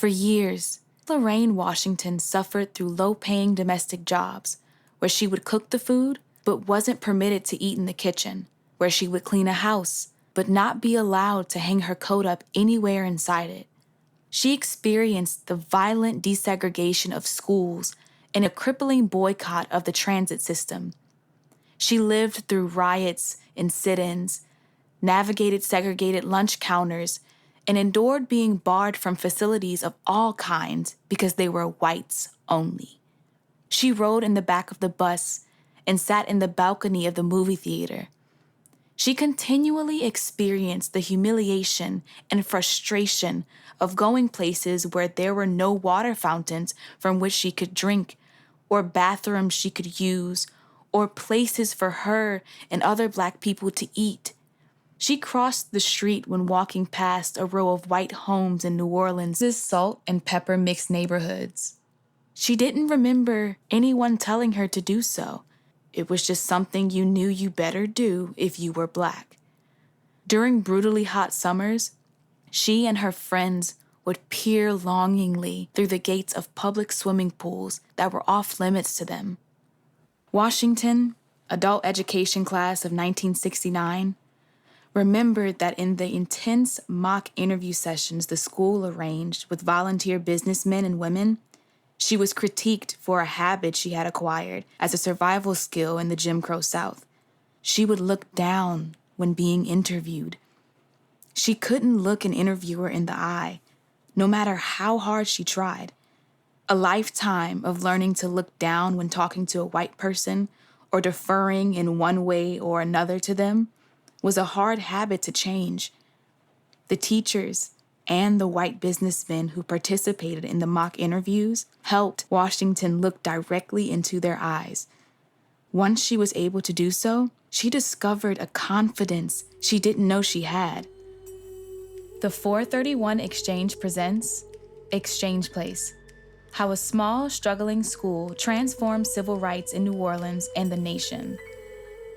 For years, Lorraine Washington suffered through low-paying domestic jobs, where she would cook the food but wasn't permitted to eat in the kitchen, where she would clean a house but not be allowed to hang her coat up anywhere inside it. She experienced the violent desegregation of schools and a crippling boycott of the transit system. She lived through riots and sit-ins, navigated segregated lunch counters, and endured being barred from facilities of all kinds because they were whites only. She rode in the back of the bus and sat in the balcony of the movie theater. She continually experienced the humiliation and frustration of going places where there were no water fountains from which she could drink, or bathrooms she could use, or places for her and other Black people to eat. She crossed the street when walking past a row of white homes in New Orleans' salt and pepper mixed neighborhoods. She didn't remember anyone telling her to do so. It was just something you knew you better do if you were Black. During brutally hot summers, she and her friends would peer longingly through the gates of public swimming pools that were off limits to them. Washington, adult education class of 1969, remembered that in the intense mock interview sessions the school arranged with volunteer businessmen and women, she was critiqued for a habit she had acquired as a survival skill in the Jim Crow South. She would look down when being interviewed. She couldn't look an interviewer in the eye, no matter how hard she tried. A lifetime of learning to look down when talking to a white person or deferring in one way or another to them was a hard habit to change. The teachers and the white businessmen who participated in the mock interviews helped Washington look directly into their eyes. Once she was able to do so, she discovered a confidence she didn't know she had. The 431 Exchange presents Exchange Place: How a Small, Struggling School Transformed Civil Rights in New Orleans and the Nation.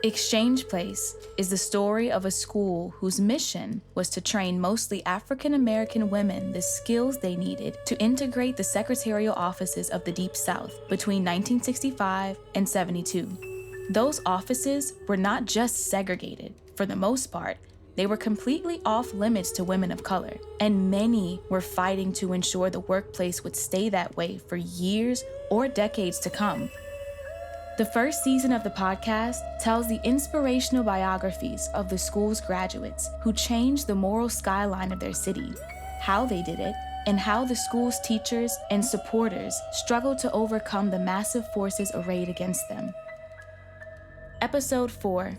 Exchange Place is the story of a school whose mission was to train mostly African American women the skills they needed to integrate the secretarial offices of the Deep South between 1965 and 72. Those offices were not just segregated. For the most part, they were completely off limits to women of color, and many were fighting to ensure the workplace would stay that way for years or decades to come. The first season of the podcast tells the inspirational biographies of the school's graduates who changed the moral skyline of their city, how they did it, and how the school's teachers and supporters struggled to overcome the massive forces arrayed against them. Episode 4,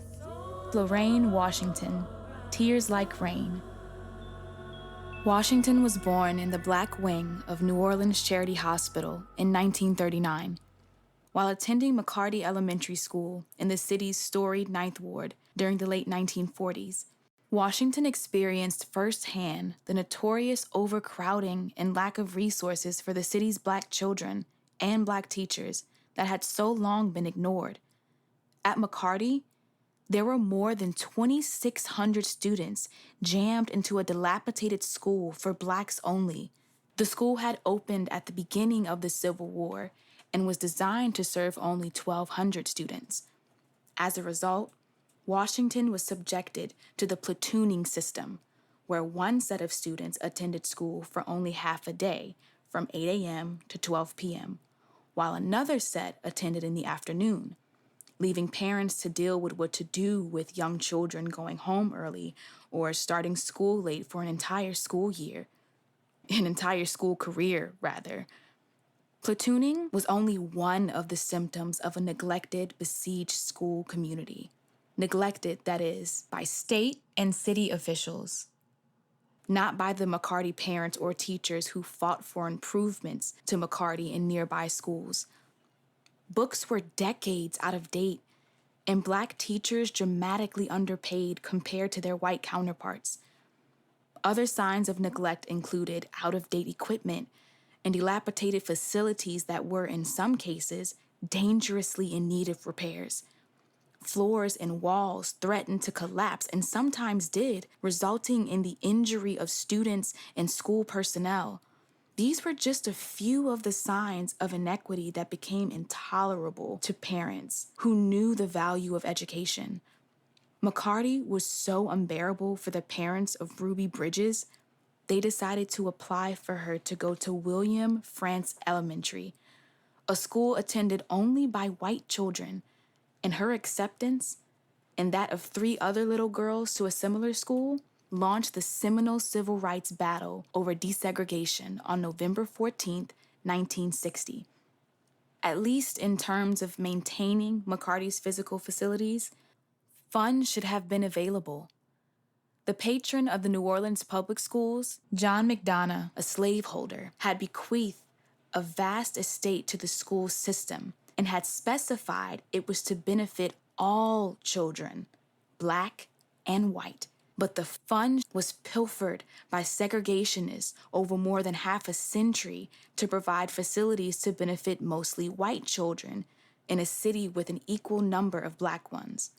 Lorraine Washington, Tears Like Rain. Washington was born in the Black Wing of New Orleans Charity Hospital in 1939. While attending McCarty Elementary School in the city's storied Ninth Ward during the late 1940s, Washington experienced firsthand the notorious overcrowding and lack of resources for the city's Black children and Black teachers that had so long been ignored. At McCarty, there were more than 2,600 students jammed into a dilapidated school for Blacks only. The school had opened at the beginning of the Civil War and was designed to serve only 1,200 students. As a result, Washington was subjected to the platooning system, where one set of students attended school for only half a day, from 8 a.m. to 12 p.m., while another set attended in the afternoon, leaving parents to deal with what to do with young children going home early or starting school late for an entire school career, rather. Platooning was only one of the symptoms of a neglected, besieged school community. Neglected, that is, by state and city officials, not by the McCarty parents or teachers who fought for improvements to McCarty and nearby schools. Books were decades out of date, and Black teachers dramatically underpaid compared to their white counterparts. Other signs of neglect included out-of-date equipment and dilapidated facilities that were, in some cases, dangerously in need of repairs. Floors and walls threatened to collapse and sometimes did, resulting in the injury of students and school personnel. These were just a few of the signs of inequity that became intolerable to parents who knew the value of education. McCarty was so unbearable for the parents of Ruby Bridges, they decided to apply for her to go to William France Elementary, a school attended only by white children, and her acceptance, and that of 3 other little girls to a similar school, launched the seminal civil rights battle over desegregation on November 14, 1960. At least in terms of maintaining McCarty's physical facilities, funds should have been available. The patron of the New Orleans public schools, John McDonough, a slaveholder, had bequeathed a vast estate to the school system and had specified it was to benefit all children, black and white. But the fund was pilfered by segregationists over more than half a century to provide facilities to benefit mostly white children in a city with an equal number of black ones.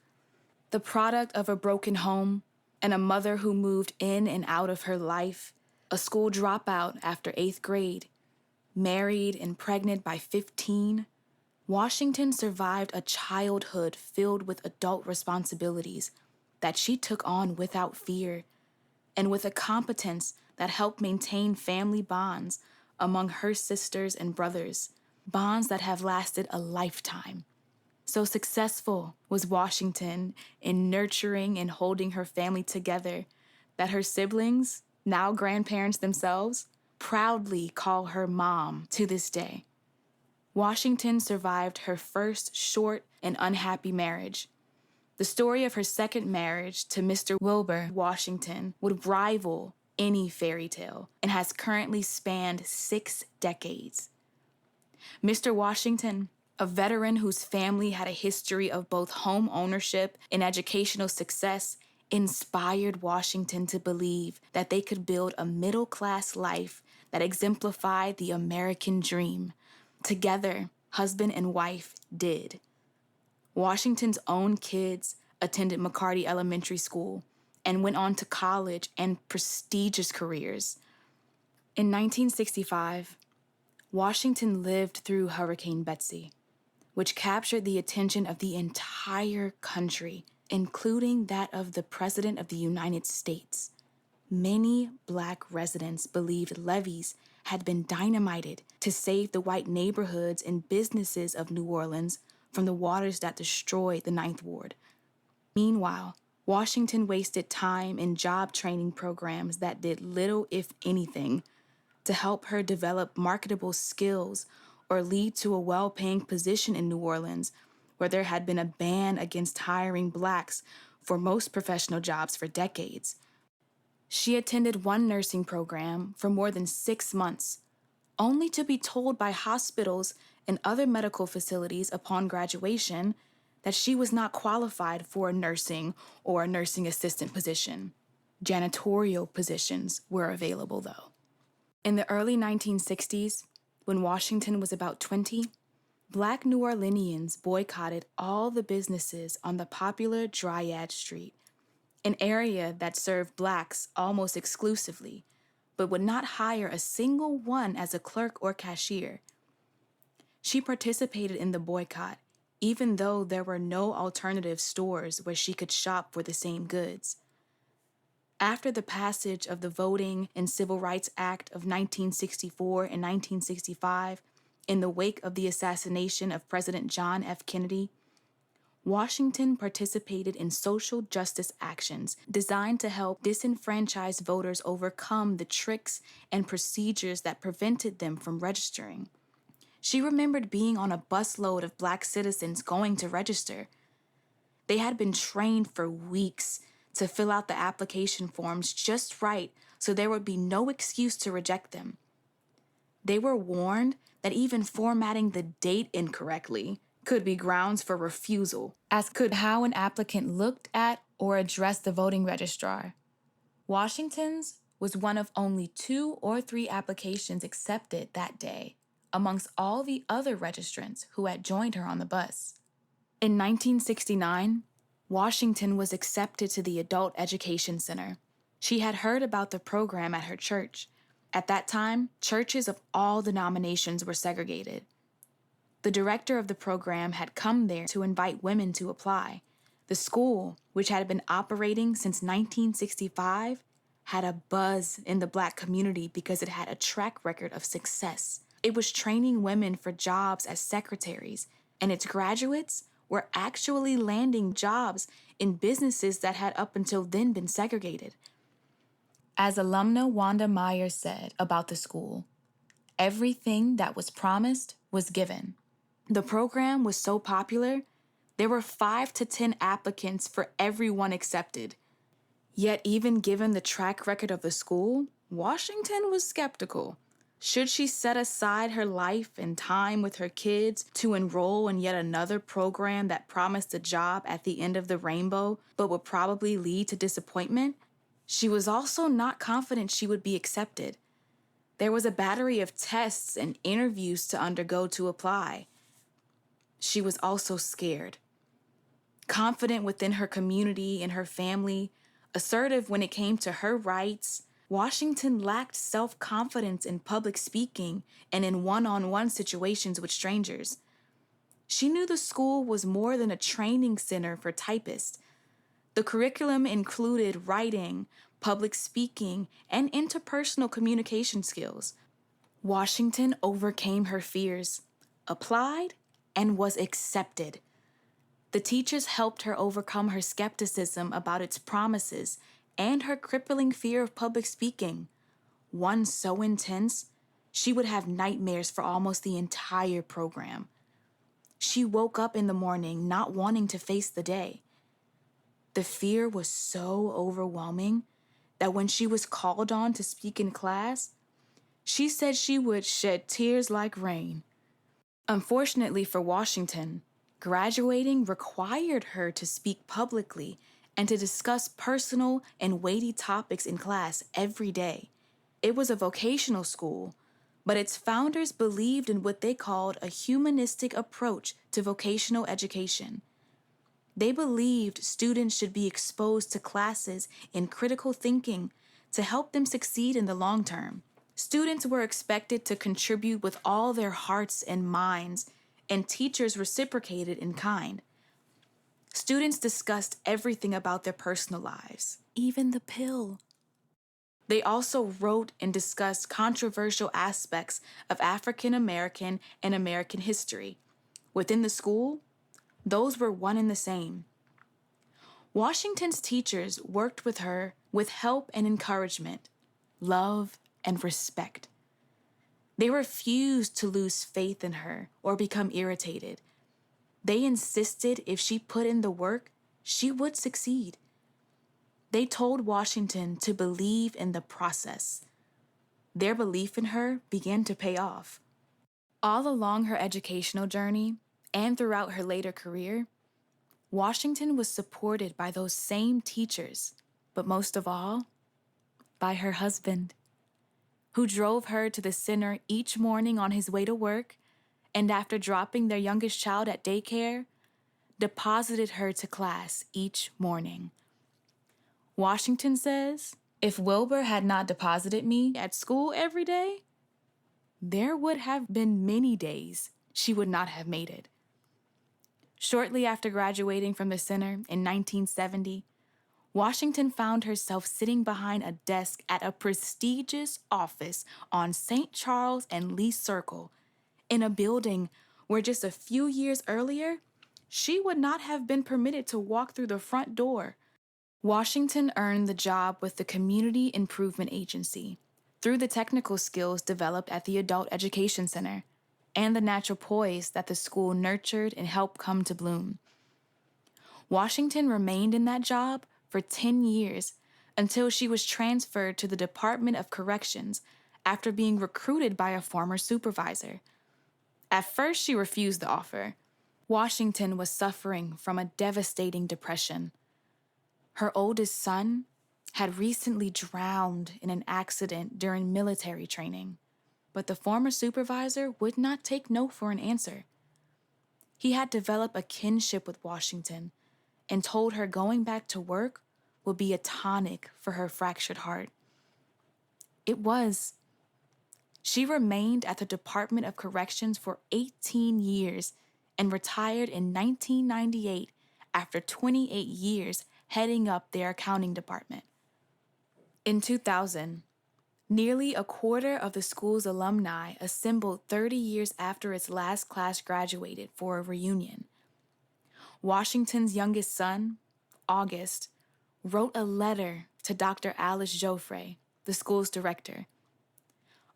The product of a broken home and a mother who moved in and out of her life, a school dropout after 8th grade, married and pregnant by 15, Washington survived a childhood filled with adult responsibilities that she took on without fear and with a competence that helped maintain family bonds among her sisters and brothers, bonds that have lasted a lifetime. So successful was Washington in nurturing and holding her family together that her siblings, now grandparents themselves, proudly call her mom to this day. Washington survived her first short and unhappy marriage. The story of her second marriage to Mr. Wilbur Washington would rival any fairy tale and has currently spanned 6 decades. Mr. Washington, a veteran whose family had a history of both home ownership and educational success, inspired Washington to believe that they could build a middle-class life that exemplified the American dream. Together, husband and wife did. Washington's own kids attended McCarty Elementary School and went on to college and prestigious careers. In 1965, Washington lived through Hurricane Betsy, which captured the attention of the entire country, including that of the President of the United States. Many black residents believed levees had been dynamited to save the white neighborhoods and businesses of New Orleans from the waters that destroyed the Ninth Ward. Meanwhile, Washington wasted time in job training programs that did little, if anything, to help her develop marketable skills or lead to a well-paying position in New Orleans, where there had been a ban against hiring blacks for most professional jobs for decades. She attended one nursing program for more than 6 months, only to be told by hospitals and other medical facilities upon graduation that she was not qualified for a nursing or a nursing assistant position. Janitorial positions were available, though. In the early 1960s, when Washington was about 20, Black New Orleanians boycotted all the businesses on the popular Dryad Street, an area that served blacks almost exclusively, but would not hire a single one as a clerk or cashier. She participated in the boycott, even though there were no alternative stores where she could shop for the same goods. After the passage of the Voting and Civil Rights Act of 1964 and 1965, in the wake of the assassination of President John F. Kennedy, Washington participated in social justice actions designed to help disenfranchised voters overcome the tricks and procedures that prevented them from registering. She remembered being on a busload of black citizens going to register. They had been trained for weeks to fill out the application forms just right so there would be no excuse to reject them. They were warned that even formatting the date incorrectly could be grounds for refusal, as could how an applicant looked at or addressed the voting registrar. Washington's was one of only 2 or 3 applications accepted that day amongst all the other registrants who had joined her on the bus. In 1969, Washington was accepted to the Adult Education Center. She had heard about the program at her church. At that time, churches of all denominations were segregated. The director of the program had come there to invite women to apply. The school, which had been operating since 1965, had a buzz in the Black community because it had a track record of success. It was training women for jobs as secretaries, and its graduates were actually landing jobs in businesses that had up until then been segregated. As alumna Wanda Meyer said about the school, everything that was promised was given. The program was so popular, there were 5 to 10 applicants for everyone accepted. Yet, even given the track record of the school, Washington was skeptical. Should she set aside her life and time with her kids to enroll in yet another program that promised a job at the end of the rainbow but would probably lead to disappointment? She was also not confident she would be accepted. There was a battery of tests and interviews to undergo to apply. She was also scared. Confident within her community and her family, assertive when it came to her rights, Washington lacked self-confidence in public speaking and in one-on-one situations with strangers. She knew the school was more than a training center for typists. The curriculum included writing, public speaking, and interpersonal communication skills. Washington overcame her fears, applied, and was accepted. The teachers helped her overcome her skepticism about its promises and her crippling fear of public speaking, one so intense she would have nightmares for almost the entire program. She woke up in the morning not wanting to face the day. The fear was so overwhelming that when she was called on to speak in class, she said she would shed tears like rain. Unfortunately for Washington, graduating required her to speak publicly and to discuss personal and weighty topics in class every day. It was a vocational school, but its founders believed in what they called a humanistic approach to vocational education. They believed students should be exposed to classes in critical thinking to help them succeed in the long term. Students were expected to contribute with all their hearts and minds, and teachers reciprocated in kind. Students discussed everything about their personal lives, even the pill. They also wrote and discussed controversial aspects of African American and American history. Within the school, those were one and the same. Washington's teachers worked with her with help and encouragement, love and respect. They refused to lose faith in her or become irritated. They insisted if she put in the work, she would succeed. They told Washington to believe in the process. Their belief in her began to pay off. All along her educational journey and throughout her later career, Washington was supported by those same teachers, but most of all, by her husband, who drove her to the center each morning on his way to work, and after dropping their youngest child at daycare, deposited her to class each morning. Washington says, if Wilbur had not deposited me at school every day, there would have been many days she would not have made it. Shortly after graduating from the center in 1970, Washington found herself sitting behind a desk at a prestigious office on St. Charles and Lee Circle, in a building where just a few years earlier, she would not have been permitted to walk through the front door. Washington earned the job with the Community Improvement Agency through the technical skills developed at the Adult Education Center and the natural poise that the school nurtured and helped come to bloom. Washington remained in that job for 10 years until she was transferred to the Department of Corrections after being recruited by a former supervisor. At first, she refused the offer. Washington was suffering from a devastating depression. Her oldest son had recently drowned in an accident during military training, but the former supervisor would not take no for an answer. He had developed a kinship with Washington and told her going back to work would be a tonic for her fractured heart. It was, She remained at the Department of Corrections for 18 years and retired in 1998 after 28 years heading up their accounting department. In 2000, nearly a quarter of the school's alumni assembled 30 years after its last class graduated for a reunion. Washington's youngest son, August, wrote a letter to Dr. Alice Joffre, the school's director.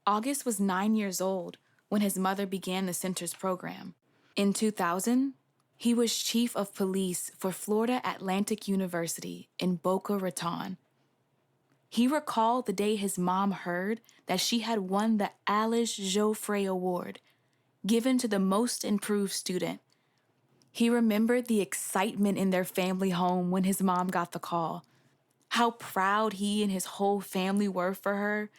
August was 9 years old when his mother began the center's program. In 2000, he was chief of police for Florida Atlantic University in Boca Raton. He recalled the day his mom heard that she had won the Alice Joffre Award, given to the most improved student. He remembered the excitement in their family home when his mom got the call, how proud he and his whole family were for her,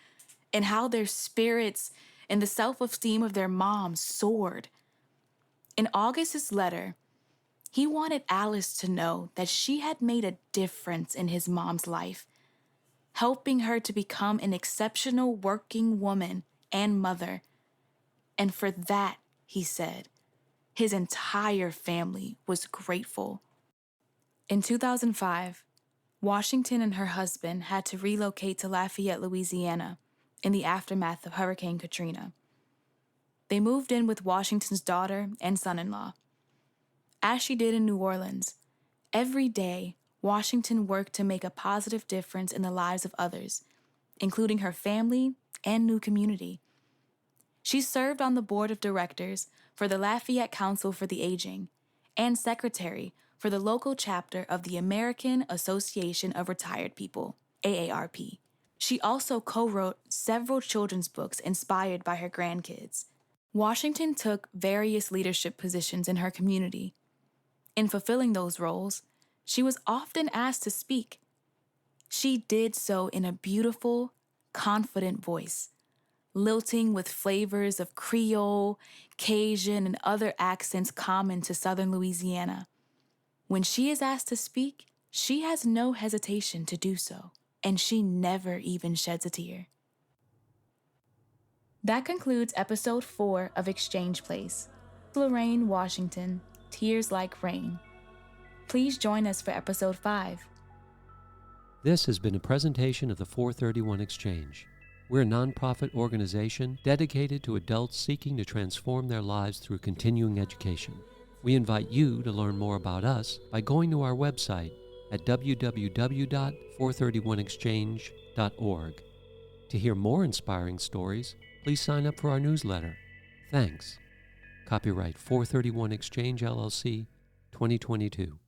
and how their spirits and the self-esteem of their mom soared. In August's letter, he wanted Alice to know that she had made a difference in his mom's life, helping her to become an exceptional working woman and mother. And for that, he said, his entire family was grateful. In 2005, Washington and her husband had to relocate to Lafayette, Louisiana, in the aftermath of Hurricane Katrina. They moved in with Washington's daughter and son-in-law. As she did in New Orleans, every day, Washington worked to make a positive difference in the lives of others, including her family and new community. She served on the board of directors for the Lafayette Council for the Aging and secretary for the local chapter of the American Association of Retired People, AARP. She also co-wrote several children's books inspired by her grandkids. Washington took various leadership positions in her community. In fulfilling those roles, she was often asked to speak. She did so in a beautiful, confident voice, lilting with flavors of Creole, Cajun, and other accents common to Southern Louisiana. When she is asked to speak, she has no hesitation to do so, and she never even sheds a tear. That concludes episode 4 of Exchange Place. Lorraine Washington, Tears Like Rain. Please join us for episode 5. This has been a presentation of the 431 Exchange. We're a nonprofit organization dedicated to adults seeking to transform their lives through continuing education. We invite you to learn more about us by going to our website at www.431exchange.org. To hear more inspiring stories, please sign up for our newsletter. Thanks. Copyright 431 Exchange LLC, 2022.